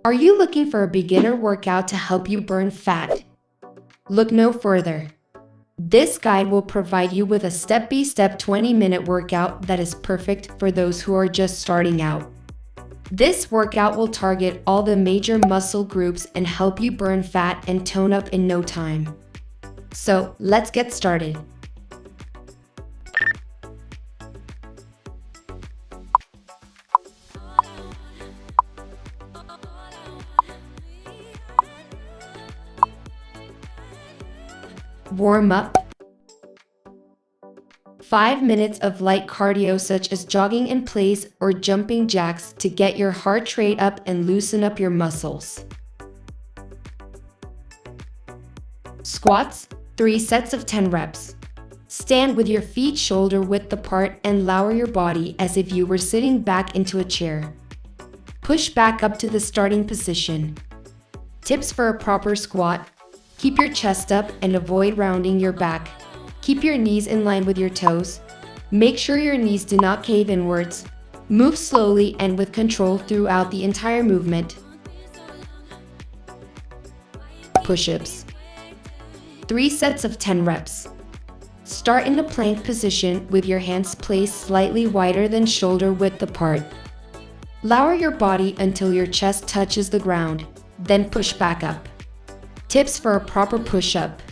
Are you looking for a beginner workout to help you burn fat? Look no further. This guide will provide you with a step-by-step 20-minute workout that is perfect for those who are just starting out. This workout will target all the major muscle groups and help you burn fat and tone up in no time. So, let's get started. Warm up. 5 minutes of light cardio such as jogging in place or jumping jacks to get your heart rate up and loosen up your muscles. Squats, 3 sets of 10 reps. Stand with your feet shoulder width apart and lower your body as if you were sitting back into a chair. Push back up to the starting position. Tips for a proper squat. Keep your chest up and avoid rounding your back. Keep your knees in line with your toes. Make sure your knees do not cave inwards. Move slowly and with control throughout the entire movement. Push-ups. 3 sets of 10 reps. Start in the plank position with your hands placed slightly wider than shoulder width apart. Lower your body until your chest touches the ground, then push back up. Tips for a proper push-up.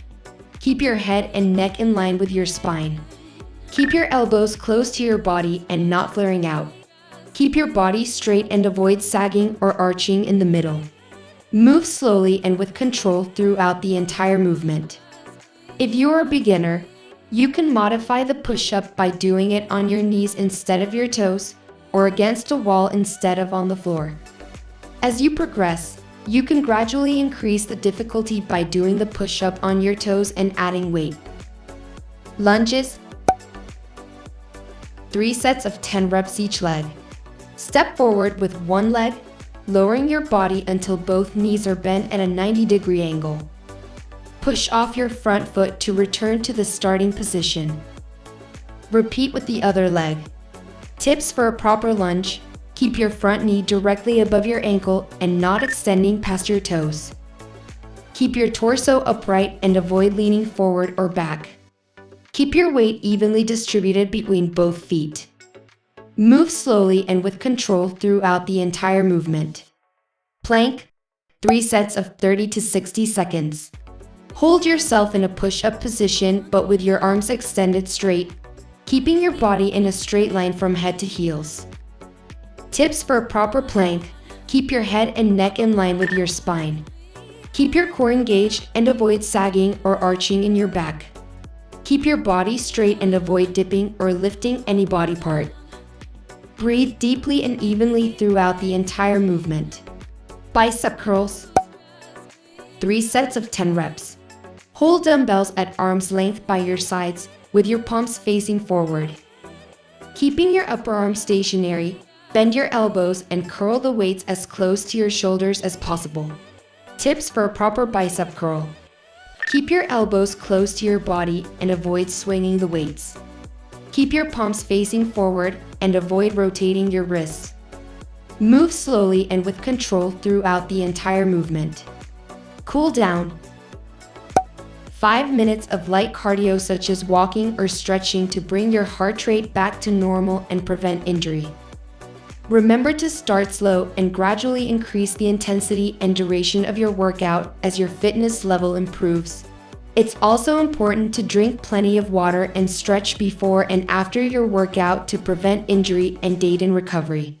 Keep your head and neck in line with your spine. Keep your elbows close to your body and not flaring out. Keep your body straight and avoid sagging or arching in the middle. Move slowly and with control throughout the entire movement. If you are a beginner, you can modify the push-up by doing it on your knees instead of your toes, or against a wall instead of on the floor. As you progress, you can gradually increase the difficulty by doing the push-up on your toes and adding weight. Lunges. 3 sets of 10 reps each leg. Step forward with one leg, lowering your body until both knees are bent at a 90-degree angle. Push off your front foot to return to the starting position. Repeat with the other leg. Tips for a proper lunge. Keep your front knee directly above your ankle and not extending past your toes. Keep your torso upright and avoid leaning forward or back. Keep your weight evenly distributed between both feet. Move slowly and with control throughout the entire movement. Plank, 3 sets of 30 to 60 seconds. Hold yourself in a push-up position but with your arms extended straight, keeping your body in a straight line from head to heels. Tips for a proper plank. Keep your head and neck in line with your spine. Keep your core engaged and avoid sagging or arching in your back. Keep your body straight and avoid dipping or lifting any body part. Breathe deeply and evenly throughout the entire movement. Bicep curls. 3 sets of 10 reps. Hold dumbbells at arm's length by your sides with your palms facing forward. Keeping your upper arm stationary, bend your elbows and curl the weights as close to your shoulders as possible. Tips for a proper bicep curl. Keep your elbows close to your body and avoid swinging the weights. Keep your palms facing forward and avoid rotating your wrists. Move slowly and with control throughout the entire movement. Cool down. 5 minutes of light cardio such as walking or stretching to bring your heart rate back to normal and prevent injury. Remember to start slow and gradually increase the intensity and duration of your workout as your fitness level improves. It's also important to drink plenty of water and stretch before and after your workout to prevent injury and aid in recovery.